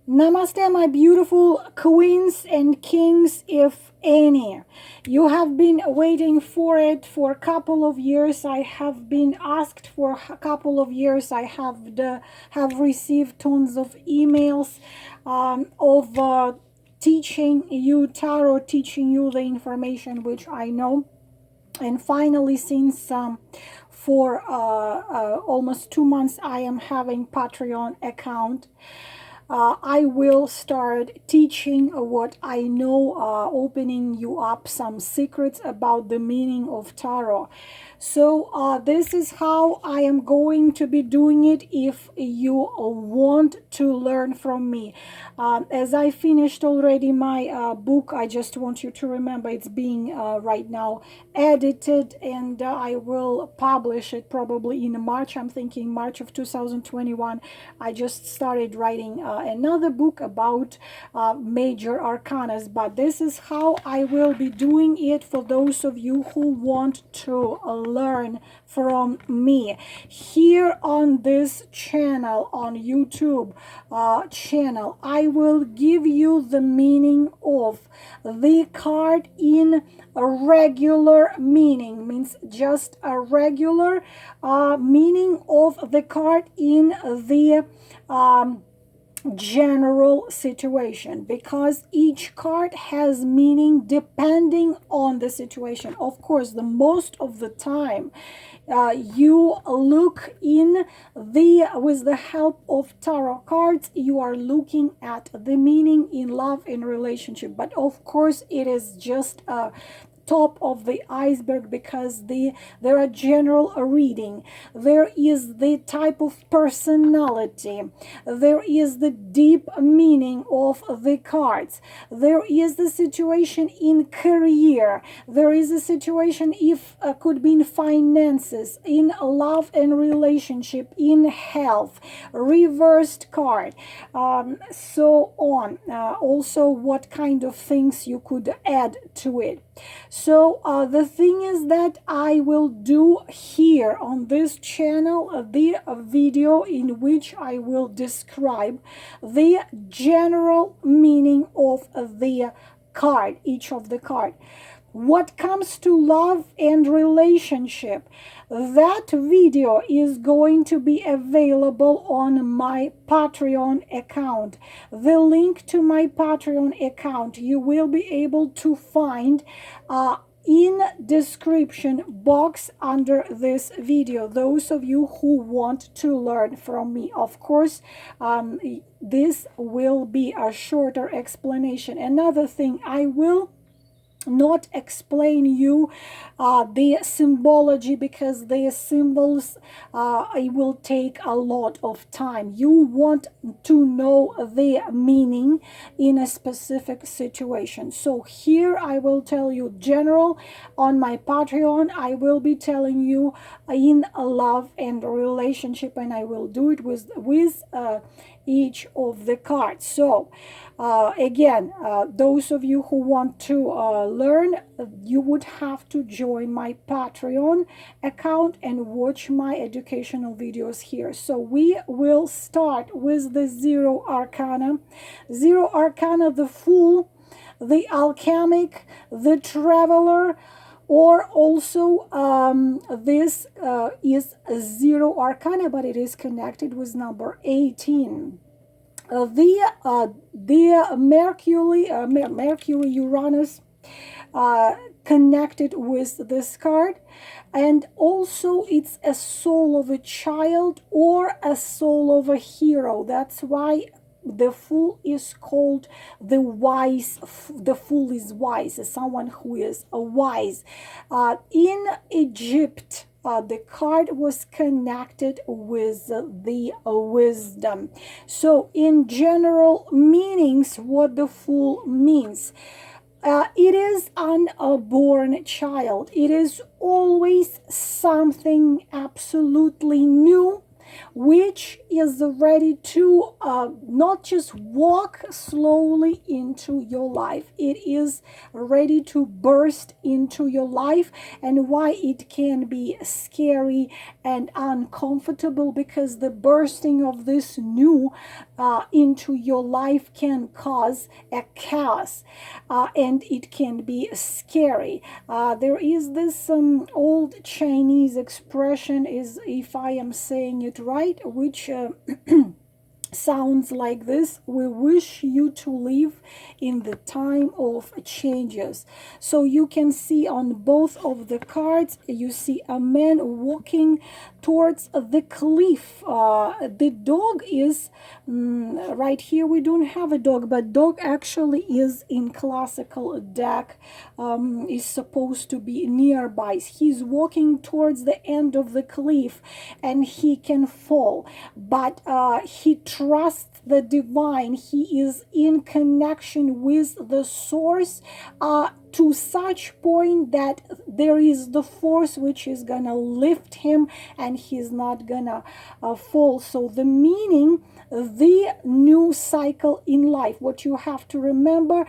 Namaste, my beautiful queens and kings, if any. You have been waiting for it for a couple of years. I have been asked for a couple of years. I have received tons of emails of teaching you tarot, teaching you the information which I know. And finally, since for almost 2 months, I am having Patreon account. I will start teaching what I know, opening you up some secrets about the meaning of tarot. So this is how I am going to be doing it if you want to learn from me. As I finished already my book, I just want you to remember it's being right now edited, and I will publish it probably in March. I'm thinking March of 2021. I just started writing another book about major arcanas, but this is how I will be doing it for those of you who want to learn from me. Here on this channel, on YouTube channel, I will give you the meaning of the card in a regular meaning, means just a regular meaning of the card in the general situation, because each card has meaning depending on the situation. Of course, the most of the time you look in the with the help of tarot cards, you are looking at the meaning in love and relationship, but of course it is just a top of the iceberg, because there are general reading, there is the type of personality, there is the deep meaning of the cards, there is the situation in career, there is a situation if could be in finances, in love and relationship, in health, reversed card, so on. Also what kind of things you could add to it. So the thing is that I will do here on this channel the video in which I will describe the general meaning of the card, each of the card. What comes to love and relationship, that video is going to be available on my Patreon account. The link to my Patreon account you will be able to find in description box under this video, those of you who want to learn from me. Of course, this will be a shorter explanation. Another thing, I will not explain you the symbology, because the symbols it will take a lot of time. You want to know the meaning in a specific situation. So here I will tell you general. On my Patreon I will be telling you in love and relationship, and I will do it with each of the cards. So again, those of you who want to learn, you would have to join my Patreon account and watch my educational videos here. So we will start with the Zero Arcana. Zero Arcana: the Fool, the Alchemic, the Traveler, or also this is Zero Arcana, but it is connected with number 18. The Mercury Uranus connected with this card, and also it's a soul of a child or a soul of a hero. That's why the Fool is called the wise. The Fool is wise, someone who is wise. In Egypt, the card was connected with the wisdom. So in general meanings, what the Fool means, it is an unborn child. It is always something absolutely new, which is ready to not just walk slowly into your life. It is ready to burst into your life. And why it can be scary and uncomfortable, because the bursting of this new into your life can cause a chaos, and it can be scary. There is this old Chinese expression, is, if I am saying it right, which sounds like this: we wish you to live in the time of changes. So you can see on both of the cards, you see a man walking towards the cliff. The dog is right here. We don't have a dog, but dog actually is in classical deck, is supposed to be nearby. He's walking towards the end of the cliff and he can fall, but he trusts the divine. He is in connection with the source to such point that there is the force which is gonna lift him and he's not gonna fall. So the meaning, the new cycle in life, what you have to remember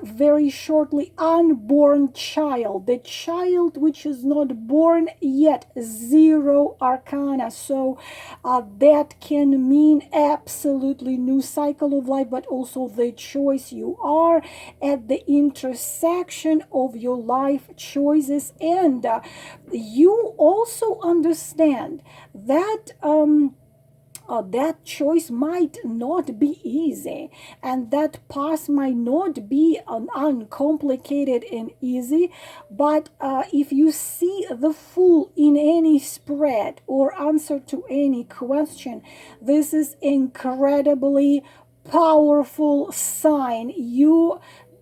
very shortly: unborn child, the child which is not born yet, zero arcana. So that can mean absolutely new cycle of life, but also the choice. You are at the intersection of your life choices, and you also understand that that choice might not be easy, and that path might not be uncomplicated and easy. But if you see the fool in any spread or answer to any question, this is incredibly powerful sign.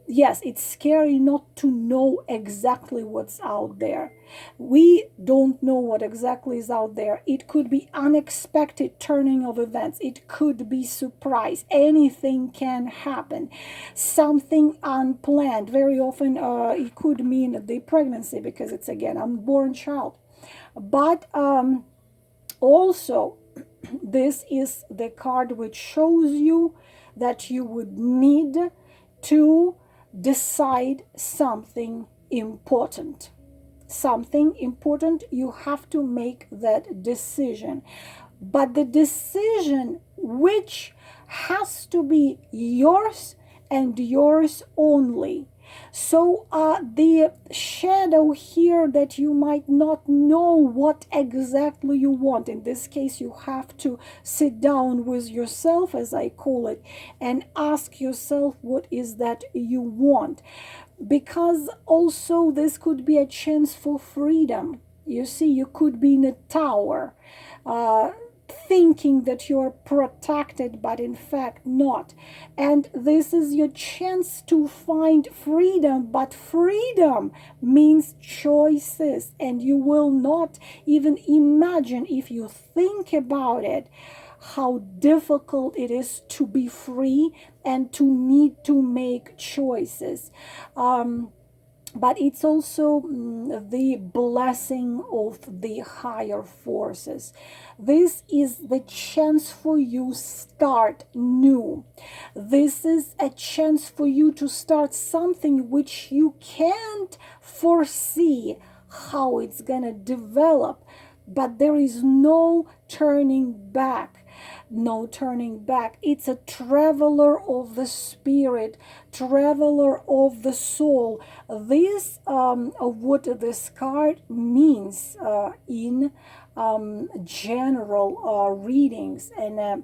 Yes, it's scary not to know exactly what's out there. We don't know what exactly is out there. It could be unexpected turning of events. It could be surprise. Anything can happen. Something unplanned. Very often it could mean the pregnancy, because it's, again, unborn child. But also, this is the card which shows you that you would need to decide something important. Something important, you have to make that decision. But the decision which has to be yours and yours only. So the shadow here, that you might not know what exactly you want. In this case, you have to sit down with yourself, as I call it, and ask yourself what is that you want. Because also this could be a chance for freedom. You see, you could be in a tower, thinking that you're protected, but in fact not. And this is your chance to find freedom. But freedom means choices, and you will not even imagine, if you think about it, how difficult it is to be free and to need to make choices. But it's also the blessing of the higher forces. This is the chance for you start new. This is a chance for you to start something which you can't foresee how it's gonna develop. But there is no turning back. No turning back. It's a traveler of the spirit, traveler of the soul. This what this card means in general readings, and a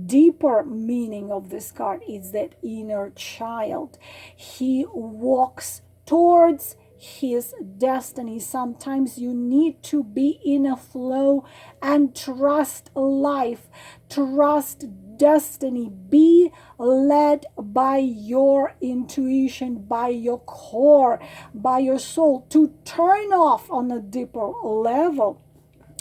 deeper meaning of this card is that inner child. He walks towards his destiny. Sometimes you need to be in a flow and trust life, trust destiny, be led by your intuition, by your core, by your soul, to turn off on a deeper level.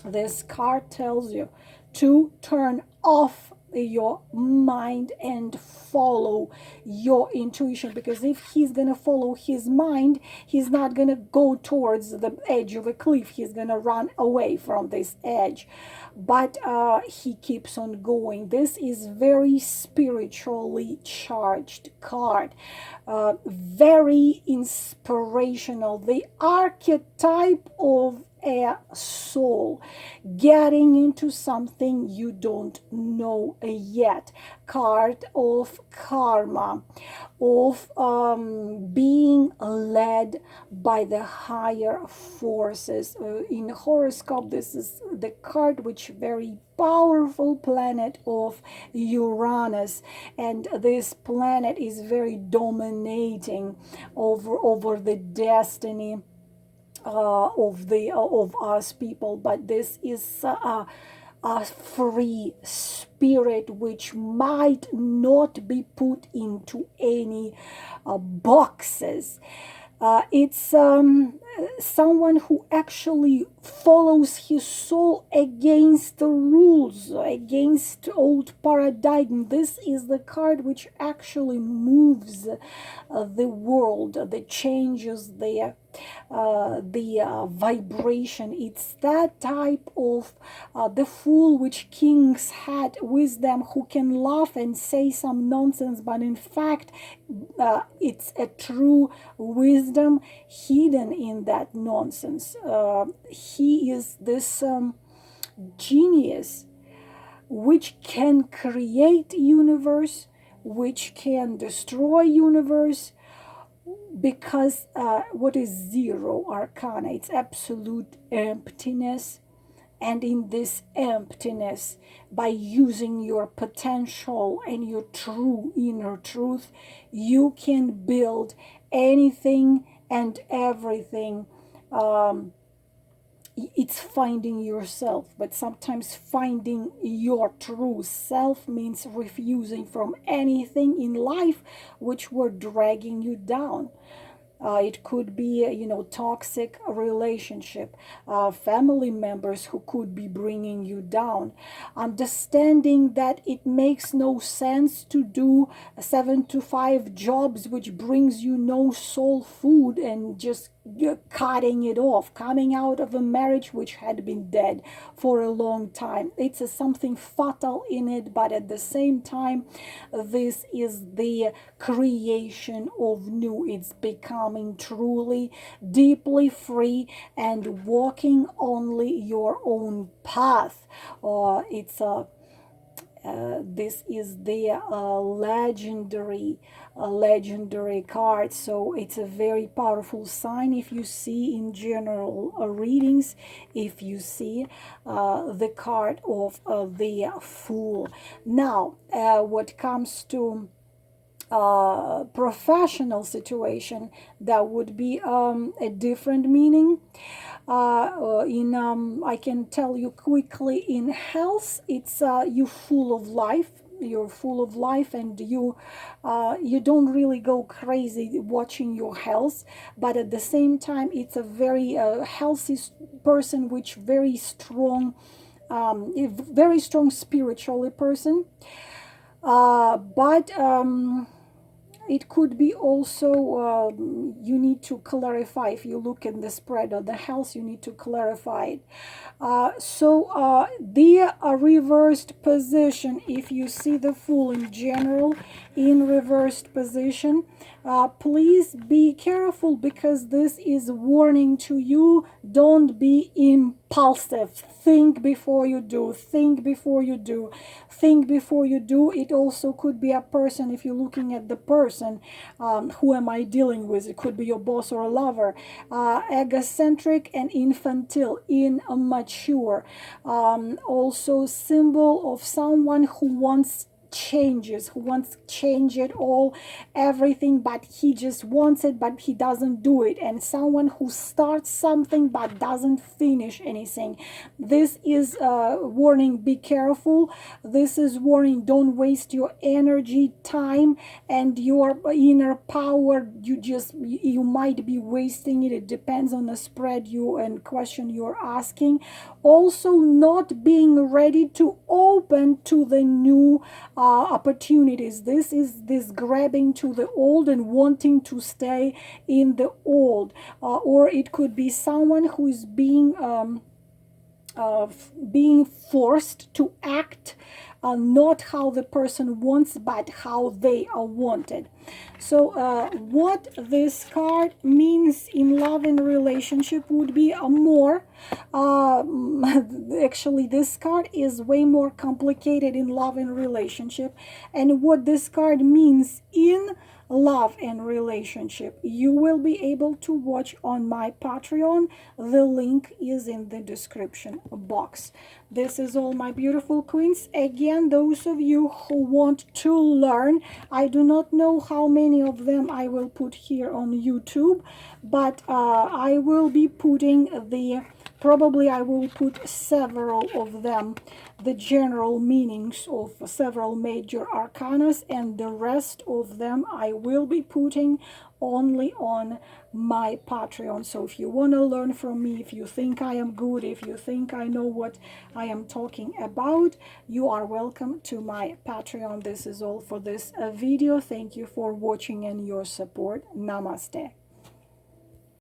This card tells you to turn off your mind and follow your intuition, because if he's gonna follow his mind, he's not gonna go towards the edge of a cliff, he's gonna run away from this edge. But he keeps on going. This is very spiritually charged card, very inspirational, the archetype of a soul getting into something you don't know yet, card of karma, of being led by the higher forces. In horoscope, this is the card which very powerful planet of Uranus, and this planet is very dominating over the destiny of us people. But this is a free spirit which might not be put into any boxes. It's someone who actually follows his soul against the rules, against old paradigm. This is the card which actually moves the world, that changes the vibration. It's that type of the fool which kings had with them, who can laugh and say some nonsense, but in fact it's a true wisdom hidden in that nonsense. He is this genius which can create universe, which can destroy universe, because what is zero arcana? It's absolute emptiness. And in this emptiness, by using your potential and your true inner truth, you can build anything and everything. It's finding yourself, but sometimes finding your true self means refusing from anything in life which were dragging you down. It could be, toxic relationship, family members who could be bringing you down. Understanding that it makes no sense to do 7 to 5 jobs which brings you no soul food, and just cutting it off, coming out of a marriage which had been dead for a long time. It's something fatal in it, but at the same time, this is the creation of new. It's becoming truly, deeply free and walking only your own path. This is the legendary card, so it's a very powerful sign. If you see in general readings, if you see the card of the Fool. Now what comes to professional situation, that would be a different meaning. I can tell you quickly, in health, it's you full of life. You're full of life, and you don't really go crazy watching your health, but at the same time, it's a very healthy person, which very strong spiritually person. But it could be also, you need to clarify. If you look in the spread of the health, you need to clarify it. The reversed position, if you see the Fool in general in reversed position, please be careful, because this is warning to you. Don't be impulsive. Think before you do. Think before you do. Think before you do. It also could be a person. If you're looking at the person, who am I dealing with? It could be your boss or a lover. Egocentric and infantile, immature. Also symbol of someone who wants changes, who wants to change it all, everything, but he just wants it, but he doesn't do it. And someone who starts something but doesn't finish anything. This is warning, be careful. This is warning, don't waste your energy, time, and your inner power. You might be wasting it. It depends on the spread you and question you're asking. Also, not being ready to open to the new opportunities. This is this grabbing to the old and wanting to stay in the old. Or it could be someone who is being forced to act not how the person wants, but how they are wanted. So what this card means in love and relationship would be a more actually this card is way more complicated in love and relationship. And what this card means in love and relationship, you will be able to watch on my Patreon. The link is in the description box. This is all, my beautiful queens. Again, those of you who want to learn, I do not know how many of them I will put here on YouTube, but I will be putting probably I will put several of them, the general meanings of several major arcanas, and the rest of them I will be putting only on my Patreon. So if you want to learn from me, if you think I am good, if you think I know what I am talking about, you are welcome to my Patreon. This is all for this video. Thank you for watching and your support. Namaste.